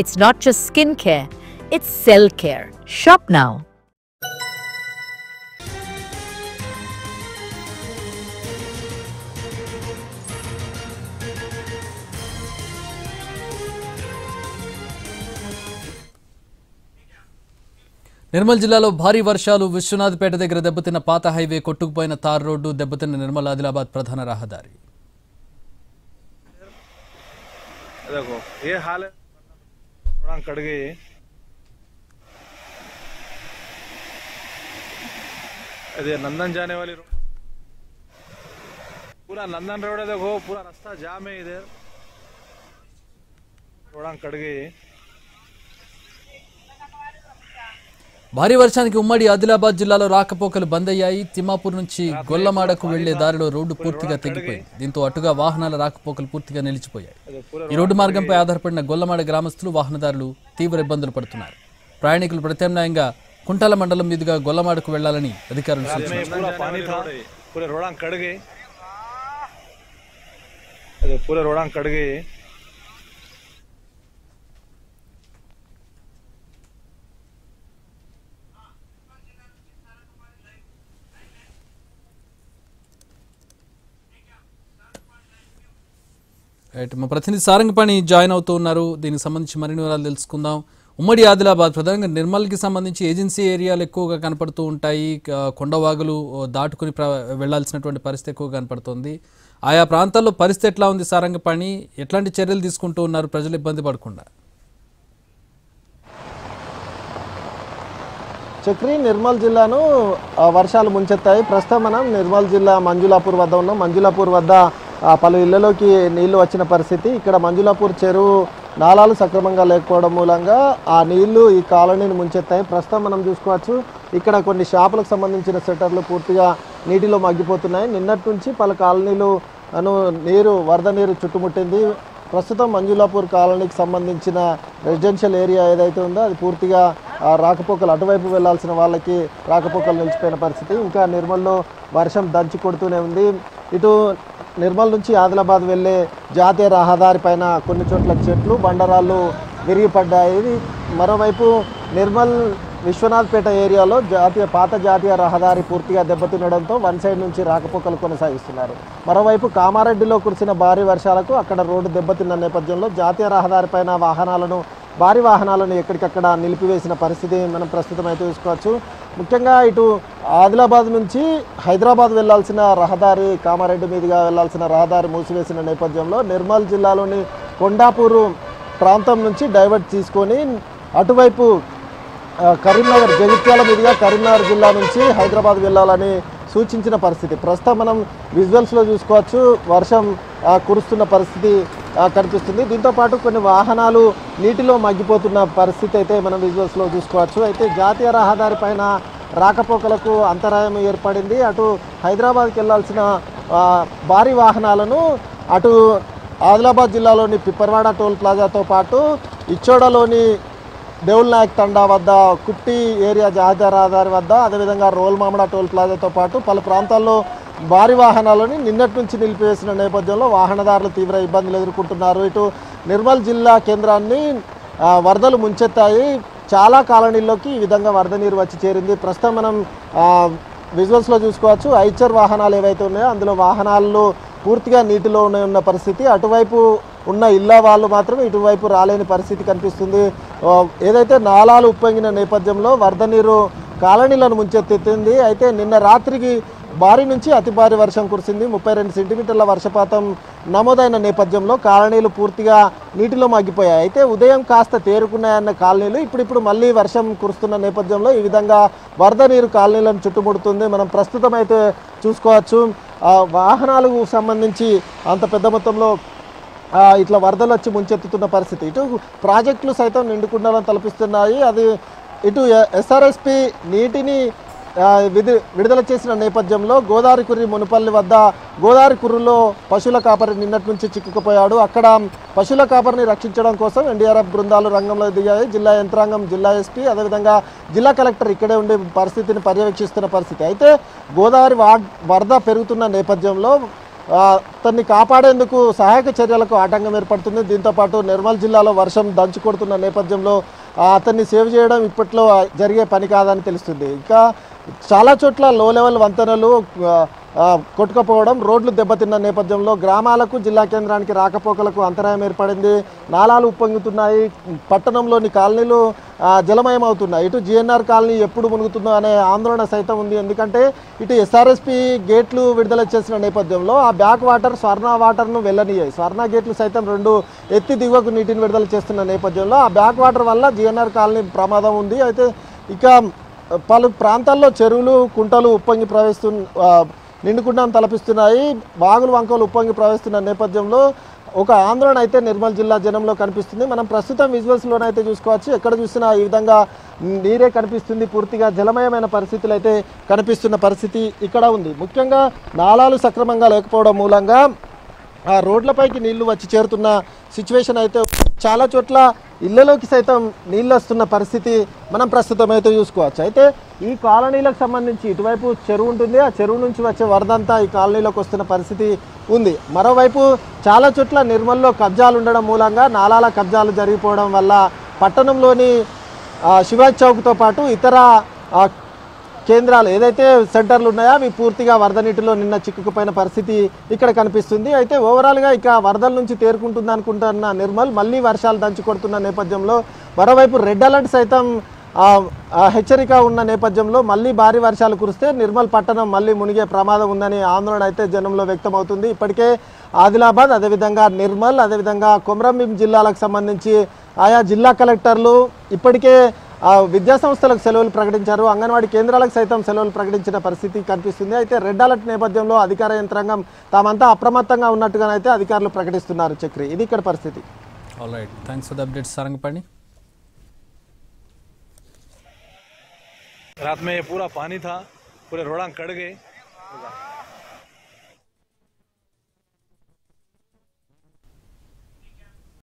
It's not just skin care, it's cell care. Shop now. Nirmal జిల్లాలో భారీ వర్షాలు విశ్వనాథ్పేట దగ్గర దెబ్బతిన్న పాత హైవే కొట్టుకుపోయిన తార్ రోడ్డు దెబ్బతిన్న నిర్మల్ ఆదిలాబాద్ ప్రధాన రహదారి देखो ये हाल है थोड़ा कट गई अरे नंदन जाने वाली रोड पूरा नंदन रोड है देखो पूरा रास्ता जाम है इधर थोड़ा कट गई భారీ వర్షానికి ఉమ్మడి ఆదిలాబాద్ జిల్లాలో రాకపోకలు బంద్ అయ్యాయి. తిమ్మాపూర్ నుంచి గొల్లమాడకు వెళ్లే దారిలో రోడ్డు పూర్తిగా తెగిపోయింది. దీంతో అటుగా వాహనాల రాకపోకలు పూర్తిగా నిలిచిపోయాయి. ఈ రోడ్డు మార్గంపై ఆధారపడిన గొల్లమాడ గ్రామస్తులు వాహనదారులు తీవ్ర ఇబ్బందులు పడుతున్నారు. ప్రయాణికులు ప్రత్యామ్నాయంగా కుంటాల మండలం మీదుగా గొల్లమాడకు వెళ్లాలని అధికారులు సూచించారు. మా ప్రతినిధి సారంగపాణి జాయిన్ అవుతూ ఉన్నారు. దీనికి సంబంధించి మరిన్ని వివరాలు తెలుసుకుందాం. ఉమ్మడి ఆదిలాబాద్ ప్రధానంగా నిర్మల్కి సంబంధించి ఏజెన్సీ ఏరియాలు ఎక్కువగా కనపడుతూ ఉంటాయి. కొండవాగులు దాటుకుని వెళ్లాల్సినటువంటి పరిస్థితి ఎక్కువగా కనపడుతుంది. ఆయా ప్రాంతాల్లో పరిస్థితి ఎట్లా ఉంది సారంగపాణి? ఎట్లాంటి చర్యలు తీసుకుంటూ ఉన్నారు ప్రజలు ఇబ్బంది పడకుండా? చక్రి నిర్మల్ జిల్లాను వర్షాలు ముంచెత్తాయి. ప్రస్తుతం మనం నిర్మల్ జిల్లా మంజులాపూర్ వద్ద ఉన్నాం. మంజులాపూర్ వద్ద పలు ఇళ్లలోకి నీళ్లు వచ్చిన పరిస్థితి. ఇక్కడ మంజులాపూర్ చెరువు నాలాలు సక్రమంగా లేకపోవడం మూలంగా ఆ నీళ్లు ఈ కాలనీని ముంచెత్తాయి. ప్రస్తుతం మనం చూసుకోవచ్చు ఇక్కడ కొన్ని షాపులకు సంబంధించిన షట్టర్లు పూర్తిగా నీటిలో మగ్గిపోతున్నాయి. నిన్నటి నుంచి పలు కాలనీలు వరద నీరు చుట్టుముట్టింది. ప్రస్తుతం మంజులాపూర్ కాలనీకి సంబంధించిన రెసిడెన్షియల్ ఏరియా ఏదైతే ఉందో అది పూర్తిగా రాకపోకలు అటువైపు వెళ్లాల్సిన వాళ్ళకి రాకపోకలు నిలిచిపోయిన పరిస్థితి. ఇంకా నిర్మల్లో వర్షం దంచి కొడుతూనే ఉంది. ఇటు నిర్మల్ నుంచి ఆదిలాబాద్ వెళ్ళే జాతీయ రహదారి పైన కొన్ని చోట్ల చెట్లు బండరాళ్ళు విరిగిపడ్డాయి. మరోవైపు నిర్మల్ విశ్వనాథ్పేట ఏరియాలో పాత జాతీయ రహదారి పూర్తిగా దెబ్బతినడంతో వన్ సైడ్ నుంచి రాకపోకలు కొనసాగిస్తున్నారు. మరోవైపు కామారెడ్డిలో కురిసిన భారీ వర్షాలకు అక్కడ రోడ్డు దెబ్బతిన్న నేపథ్యంలో జాతీయ రహదారి పైన భారీ వాహనాలను ఎక్కడికక్కడ నిలిపివేసిన పరిస్థితి మనం ప్రస్తుతం అయితే చూసుకోవచ్చు. ముఖ్యంగా ఇటు ఆదిలాబాద్ నుంచి హైదరాబాద్ వెళ్లాల్సిన రహదారి కామారెడ్డి మీదుగా వెళ్లాల్సిన రహదారి మూసివేసిన నేపథ్యంలో నిర్మల్ జిల్లాలోని కొండాపూరు ప్రాంతం నుంచి డైవర్ట్ తీసుకొని అటువైపు కరీంనగర్ జగిత్యాల మీదుగా కరీంనగర్ జిల్లా నుంచి హైదరాబాద్ వెళ్ళాలని సూచించిన పరిస్థితి. ప్రస్తుతం మనం విజువల్స్లో చూసుకోవచ్చు వర్షం కురుస్తున్న పరిస్థితి కనిపిస్తుంది. దీంతోపాటు కొన్ని వాహనాలు నీటిలో మగ్గిపోతున్న పరిస్థితి అయితే మనం విజువల్స్లో చూసుకోవచ్చు. అయితే జాతీయ రహదారి పైన రాకపోకలకు అంతరాయం ఏర్పడింది. అటు హైదరాబాద్కి వెళ్లాల్సిన భారీ వాహనాలను అటు ఆదిలాబాద్ జిల్లాలోని పిప్పర్వాడ టోల్ ప్లాజాతో పాటు ఇచ్చోడలోని దేవుల్ నాయక్ తండా వద్ద కుట్టి ఏరియా జాతీయ రహదారి వద్ద అదేవిధంగా రోల్మామిడ టోల్ ప్లాజాతో పాటు పలు ప్రాంతాల్లో భారీ వాహనాలను నిన్నటి నుంచి నిలిపివేసిన నేపథ్యంలో వాహనదారులు తీవ్ర ఇబ్బందులు ఎదుర్కొంటున్నారు. ఇటు నిర్మల్ జిల్లా కేంద్రాన్ని వరదలు ముంచెత్తాయి. చాలా కాలనీల్లోకి ఈ విధంగా వరద నీరు వచ్చి చేరింది. ప్రస్తుతం మనం విజువల్స్లో చూసుకోవచ్చు ఐచర్ వాహనాలు ఏవైతే ఉన్నాయో అందులో వాహనాల్లో పూర్తిగా నీటిలో ఉన్న పరిస్థితి. అటువైపు ఉన్న ఇళ్ళ వాళ్ళు మాత్రం ఇటువైపు రాలేని పరిస్థితి కనిపిస్తుంది. ఏదైతే నాలాలు ఉప్పొంగిన నేపథ్యంలో వరద నీరు కాలనీలను ముంచెత్తింది. అయితే నిన్న రాత్రికి భారీ నుంచి అతి భారీ వర్షం కురిసింది. 32 సెంటీమీటర్ల వర్షపాతం నమోదైన నేపథ్యంలో కాలనీలు పూర్తిగా నీటిలో మగ్గిపోయాయి. అయితే ఉదయం కాస్త తేరుకున్నాయన్న కాలనీలు ఇప్పుడు మళ్ళీ వర్షం కురుస్తున్న నేపథ్యంలో ఈ విధంగా వరద నీరు కాలనీలను చుట్టుముడుతుంది. మనం ప్రస్తుతం అయితే చూసుకోవచ్చు వాహనాలకు సంబంధించి అంత పెద్ద మొత్తంలో ఇట్లా వరదలు వచ్చి ముంచెత్తుతున్న పరిస్థితి. ఇటు ప్రాజెక్టులు సైతం నిండుకుండాలని తలపిస్తున్నాయి. అది ఇటు ఎస్ఆర్ఎస్పి నీటిని విడుదల చేసిన నేపథ్యంలో గోదావరి కుర్రి మునుపల్లి వద్ద గోదావరి కుర్రులో పశువుల కాపరి నిన్నటి నుంచి చిక్కుకుపోయాడు. అక్కడ పశువుల కాపరిని రక్షించడం కోసం ఎన్డీఆర్ఎఫ్ బృందాలు రంగంలో దిగాయి. జిల్లా యంత్రాంగం, జిల్లా ఎస్పీ, అదేవిధంగా జిల్లా కలెక్టర్ ఇక్కడే ఉండే పరిస్థితిని పర్యవేక్షిస్తున్న పరిస్థితి. అయితే గోదావరి వరద పెరుగుతున్న నేపథ్యంలో అతన్ని కాపాడేందుకు సహాయక చర్యలకు ఆటంకం ఏర్పడుతుంది. దీంతోపాటు నిర్మల్ జిల్లాలో వర్షం దంచు కొడుతున్న నేపథ్యంలో అతన్ని సేవ్ చేయడం ఇప్పట్లో జరిగే పని కాదని తెలుస్తుంది. ఇంకా చాలా చోట్ల లో లెవెల్ వంతెనలు కొట్టుకుపోవడం, రోడ్లు దెబ్బతిన్న నేపథ్యంలో గ్రామాలకు జిల్లా కేంద్రానికి రాకపోకలకు అంతరాయం ఏర్పడింది. నాలాలు ఉప్పొంగుతున్నాయి, పట్టణంలోని కాలనీలు జలమయం అవుతున్నాయి. ఇటు జిఎన్ఆర్ కాలనీ ఎప్పుడు మునుగుతుందో అనే ఆందోళన సైతం ఉంది. ఎందుకంటే ఇటు ఎస్ఆర్ఎస్పి గేట్లు విడుదల చేసిన నేపథ్యంలో ఆ బ్యాక్ వాటర్ స్వర్ణ వాటర్ను వెళ్ళనియాయి. స్వర్ణ గేట్లు సైతం 2 ఎత్తి దిగువకు నీటిని విడుదల చేస్తున్న నేపథ్యంలో ఆ బ్యాక్ వాటర్ వల్ల జిఎన్ఆర్ కాలనీ ప్రమాదం ఉంది. అయితే ఇక పలు ప్రాంతాల్లో చెరువులు కుంటలు ఉప్పొంగి నిండుకుండాను తలపిస్తున్నాయి. వాగులు వంకలు ఉప్పొంగి ప్రవహిస్తున్న నేపథ్యంలో ఒక ఆందోళన అయితే నిర్మల్ జిల్లా జనంలో కనిపిస్తుంది. మనం ప్రస్తుతం విజువల్స్లోనైతే చూసుకోవచ్చు. ఎక్కడ చూసినా ఈ విధంగా నీరే కనిపిస్తుంది. పూర్తిగా జలమయమైన పరిస్థితులు అయితే కనిపిస్తున్న పరిస్థితి ఇక్కడ ఉంది. ముఖ్యంగా నాలాలు సక్రమంగా లేకపోవడం మూలంగా ఆ రోడ్లపైకి నీళ్లు వచ్చి చేరుతున్న సిచ్యువేషన్ అయితే చాలా చోట్ల ఇళ్లలోకి సైతం నీళ్ళు వస్తున్న పరిస్థితి మనం ప్రస్తుతం అయితే చూసుకోవచ్చు. అయితే ఈ కాలనీలకు సంబంధించి ఇటువైపు చెరువు ఉంటుంది. ఆ చెరువు నుంచి వచ్చే వరదంతా ఈ కాలనీలోకి వస్తున్న పరిస్థితి ఉంది. మరోవైపు చాలా చోట్ల నిర్మల్లో కబ్జాలు ఉండడం మూలంగా నాలాల కబ్జాలు జరిగిపోవడం వల్ల పట్టణంలోని శివాజీ చౌక్తో పాటు ఇతర కేంద్రాలు ఏదైతే సెంటర్లు ఉన్నాయో అవి పూర్తిగా వరద నీటిలో నిన్న చిక్కుకుపోయిన పరిస్థితి ఇక్కడ కనిపిస్తుంది. అయితే ఓవరాల్గా ఇక వరదల నుంచి తేరుకుంటుంది అనుకుంటున్న నిర్మల్ మళ్ళీ వర్షాలు దంచి కొడుతున్న నేపథ్యంలో మరోవైపు రెడ్ అలర్ట్ సైతం హెచ్చరిక ఉన్న నేపథ్యంలో మళ్ళీ భారీ వర్షాలు కురిస్తే నిర్మల్ పట్టణం మళ్ళీ మునిగే ప్రమాదం ఉందని ఆందోళన అయితే జనంలో వ్యక్తమవుతుంది. ఇప్పటికే ఆదిలాబాద్, అదేవిధంగా నిర్మల్, అదేవిధంగా కొమరంభీం జిల్లాలకు సంబంధించి ఆయా జిల్లా కలెక్టర్లు ఇప్పటికే విద్యా సంస్థలకు సెలవులు ప్రకటించారు. అంగన్వాడీ కేంద్రాలకు సైతం సెలవులు ప్రకటించిన పరిస్థితి కనిపిస్తుంది. అయితే రెడ్ అలర్ట్ నేపథ్యంలో అధికార యంత్రాంగం తామంతా అప్రమత్తంగా ఉన్నట్టుగానైతే అధికారులు ప్రకటిస్తున్నారు. చక్రి, ఇది ఇక్కడ పరిస్థితి. Alright, thanks for the updates Sarangapani. रात में ये पूरा पानी था, पूरे रोड़ा कट गए.